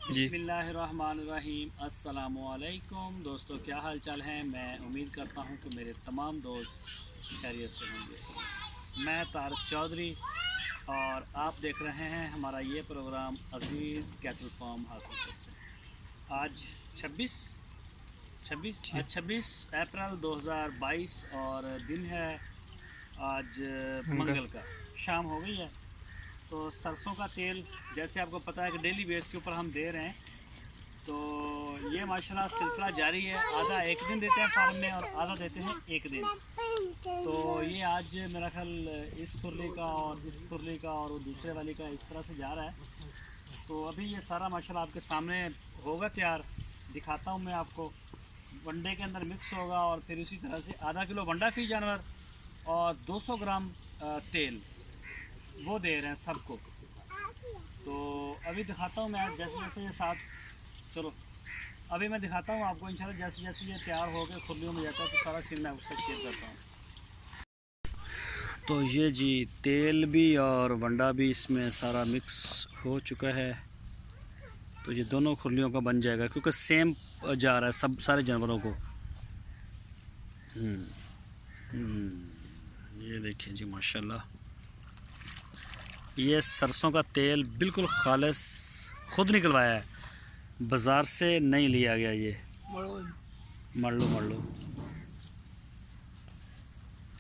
बिस्मिल्लाहिर्रहमानिर्रहीम। अस्सलामुअलैकुम दोस्तों, क्या हाल चाल है। मैं उम्मीद करता हूँ कि मेरे तमाम दोस्त खैरियत से होंगे। मैं तारक चौधरी और आप देख रहे हैं हमारा ये प्रोग्राम अज़ीज़ कैटल फार्म हासिलपुर से। आज 26 अप्रैल 2022 और दिन है आज मंगल का। शाम हो गई है। तो सरसों का तेल जैसे आपको पता है कि डेली बेस के ऊपर हम दे रहे हैं, तो ये माशाल्लाह सिलसिला जारी है। आधा एक दिन देते हैं फार्म में और आधा देते हैं एक दिन। तो ये आज मेरा ख्याल इस खुरली का और इस खुरली का और दूसरे वाली का इस तरह से जा रहा है। तो अभी ये सारा माशाल्लाह आपके सामने होगा तैयार, दिखाता हूँ मैं आपको। वनडे के अंदर मिक्स होगा और फिर उसी तरह से आधा किलो वंडा फी जानवर और 200 ग्राम तेल वो दे रहे हैं सबको। तो अभी दिखाता हूँ मैं जैसे जैसे ये साथ, चलो अभी मैं दिखाता हूँ आपको इंशाल्लाह। जैसे जैसे ये तैयार हो गए खुरलियों में जाता है तो सारा सीन मैं उससे शेयर करता हूँ। तो ये जी तेल भी और वंडा भी इसमें सारा मिक्स हो चुका है। तो ये दोनों खुरलियों का बन जाएगा क्योंकि सेम जा रहा है सब सारे जानवरों को। ये देखिए जी माशाल्लाह, ये सरसों का तेल बिल्कुल खालिस खुद निकलवाया है, बाज़ार से नहीं लिया गया। ये मर लो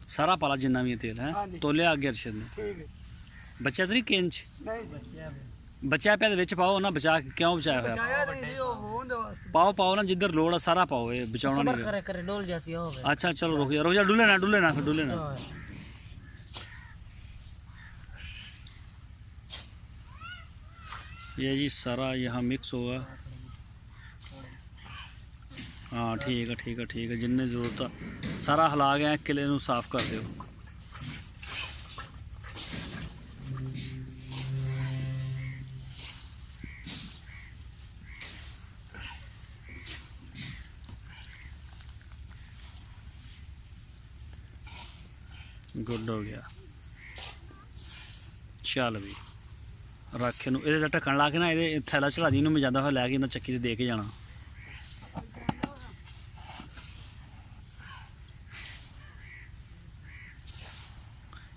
सारा पाला जिन्ना भी तेल है तो लिया आगे अरशद ने बच्चा तो नहीं केंच बचा पे विच पाओ ना, बचा क्यों बचाया है? पाओ ना जिधर लोड़ है सारा पाओ, ये बचाना नहीं। अच्छा चलो रुक जा, डुले ना। ये जी सारा यहाँ मिक्स होगा। हाँ ठीक है जिन्ने जरूरत है सारा हिला गया। किले नू साफ कर दो। गुड हो गया। चल भी रख इनू ये ढक्कन ला के ना, ये थैला चला दी, मैं जाता लैके इन्हें चक्की से दे के जाना।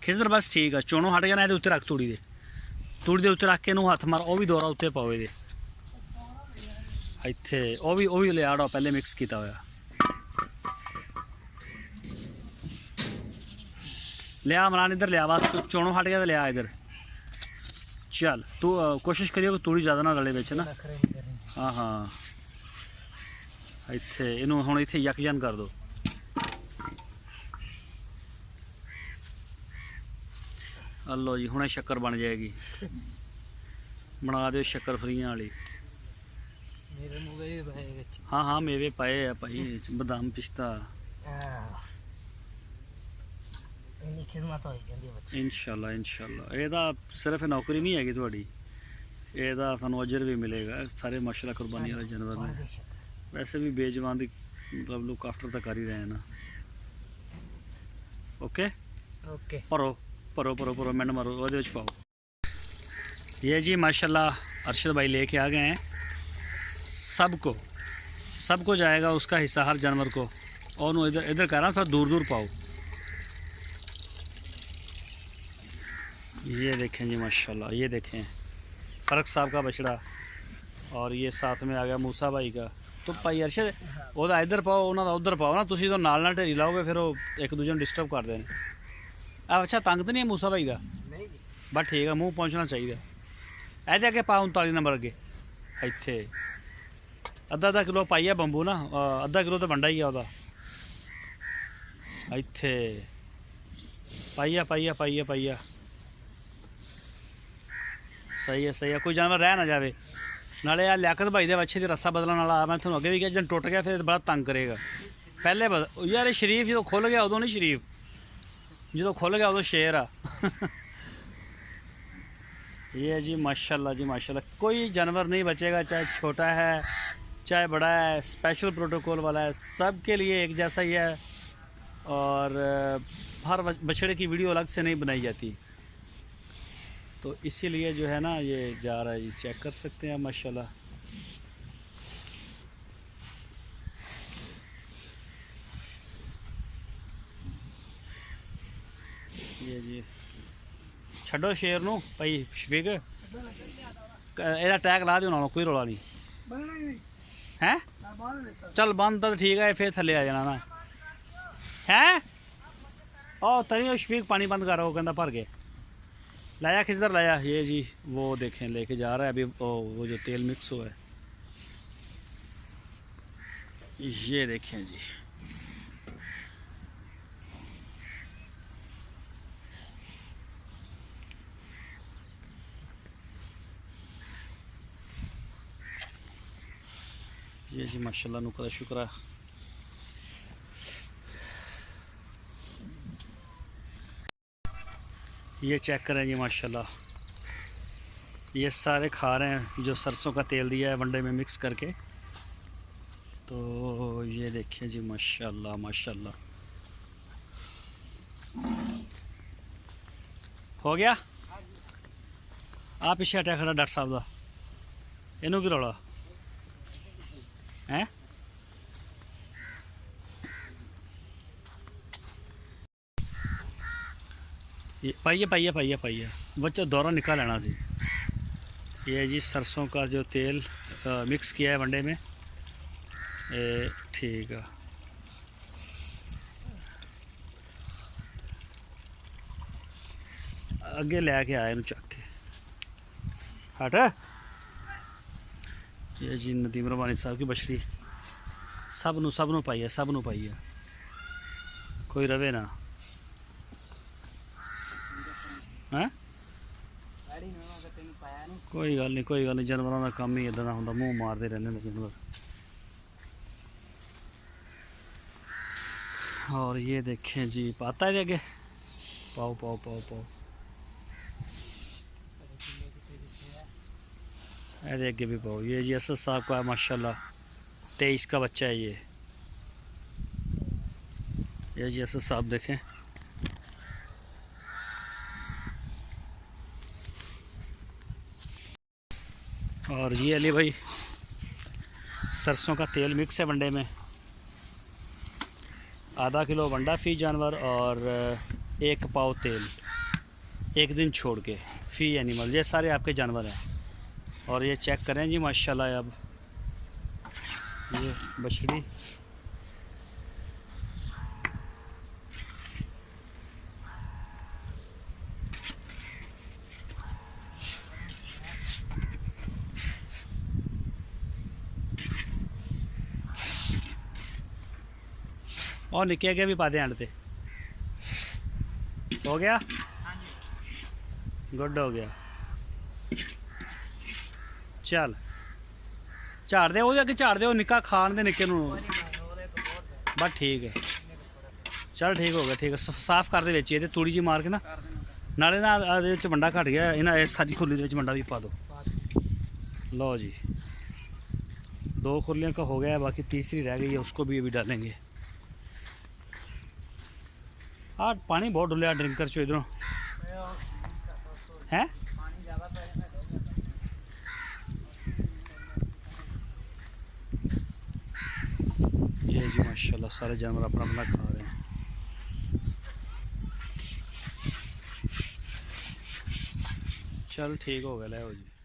खिसर बस ठीक है। चोनों हट गया ना, ये उत्ते रख तूड़ी दे उत्ते रख के इनू हथ मार, भी दोरा उत्ते पाओ। ये इत्थे भी लिया पहले मिक्स किया होया। लिया इमरान इधर लिया, बस चोनों हट गया तो लिया इधर। चल तू कोशिश करियो कि तूड़ी ज़्यादा ना रले बिच ना। हाँ इत्थे इनू हुण इत्थे यकजन कर दो। लो जी हुणे शक्कर बन जाएगी। बना दो शक्कर फ्रियां वाली। हाँ मेवे पाए है भाई, बादाम पिस्ता। इंशाल्लाह ਇਹਦਾ सिर्फ नौकरी नहीं हैगी थोड़ी, ਇਹਦਾ ਸਾਨੂੰ अजर भी मिलेगा। सारे माशाल्लाह कुर्बानी वाले जानवर ने। वैसे भी बेजवान की मतलब लुक आफ्टर तो कर ही रहे हैं ना। ओके भरो मैंने मारो वो पाओ। ये जी माशाल्लाह अरशद भाई लेके आ गए हैं। सबको जाएगा उसका हिस्सा हर जानवर को। और इधर कर रहा थोड़ा दूर पाओ। ये देखें जी माशाल्लाह, ये देखें फ़र्क साहब का बछड़ा और ये साथ में आ गया मूसा भाई का। तो भाई अरशद ओदा इधर पाओ, उन्होंने उधर पाओ ना, तुम तो नाल ढेरी लाओगे फिर वो एक दूजे को डिस्टर्ब करते हैं। अच्छा तंग तो नहीं है मूसा भाई का? बस ठीक है, मूँह पहुँचना चाहिए। ऐसे अगे पाओ 39 नंबर अगे इत्थे अद्धा किलो पाइया बंबू ना, अद्धा किलो तो वंडा ही है इत्थे। पाइया सही है। कोई जानवर रह ना जाए। नाले यार लियाकत भाई के बच्चे की रस्सा बदलने वाला मैं थोड़ा अगे भी कहा, जब टुट गया फिर बड़ा तंग करेगा। पहले यार ये शरीफ जो खुल गया उदों नहीं शरीफ, जो खुल गया उदों शेर आ। ये जी माशाल्लाह कोई जानवर नहीं बचेगा, चाहे छोटा है चाहे बड़ा है। स्पेशल प्रोटोकॉल वाला है, सब के लिए एक जैसा ही है। और हर बछड़े की वीडियो अलग से नहीं बनाई जाती। तो इसीलिए जो है ना ये जा रहा है, चेक कर सकते हैं माशाल्लाह। ये जी छड्डो शेर नू भाई शफीक एदा टैग ला दियो ना कोई रौला नहीं है चल बंद तो ठीक है फिर थले आ जाना ना है ओ तरी शफीक पानी बंद कर वो कहता भर के लाया किधर लाया ये जी वो देखें लेके जा रहा है अभी वो जो तेल मिक्स हुआ है ये देखें जी ये जी माशाल्लाह नुकरा शुक्रा ये चेक करें जी माशाल्लाह ये सारे खा रहे हैं जो सरसों का तेल दिया है वनडे में मिक्स करके तो ये देखिए जी माशाल्लाह माशाल्लाह हो गया आप पिछे हटिया खड़ा डॉक्टर साहब का इनू की रौला है पाइए पाइए पाइए पाइए बच्चा दौरा निकाल लेना सी ये जी सरसों का जो तेल मिक्स किया है वनडे में ठीक है अगे लैके आए इन चक के हट ये जी नदीम रबानी साहब की बछड़ी सब नू पाइए कोई रवे ना है कोई गल नहीं जानवरों का काम ही इदा का होंगे मुँह मारते रहने जानवर और ये देखें जी पाता है अगे पाओ पाओ पाओ पाओ अरे अगे भी पाओ ये जी असद साहब का माशाल्लाह 23 का बच्चा है ये जी असद साहब देखें और ये अली भाई सरसों का तेल मिक्स है वनडे में आधा किलो वंडा फी जानवर और 1 पाव तेल एक दिन छोड़ के फी एनिमल ये सारे आपके जानवर हैं और ये चेक करें जी माशाल्लाह अब ये बछड़ी और निके अगे भी पा दे एंड पे हो गया गुड हो गया चल झाड़ दे अगे झाड़ दे निक्का खान दे निक्के नू बस ठीक है चल ठीक हो गया ठीक है साफ कर दे विच ये तूड़ी जी मार के ना नाले ना वंडा घट गया इन्हें इस सारी खुली दे वंडा भी पा दो लो जी 2 खुलियों का हो गया है बाकी तीसरी रह गई है उसको भी अभी डालेंगे हाँ पानी बहुत डुलिया ड्रिंकर चो इधरों है ये जी माशाल्लाह सारे जानवर अपना अपना खा रहे हैं चल ठीक हो गया ले जी।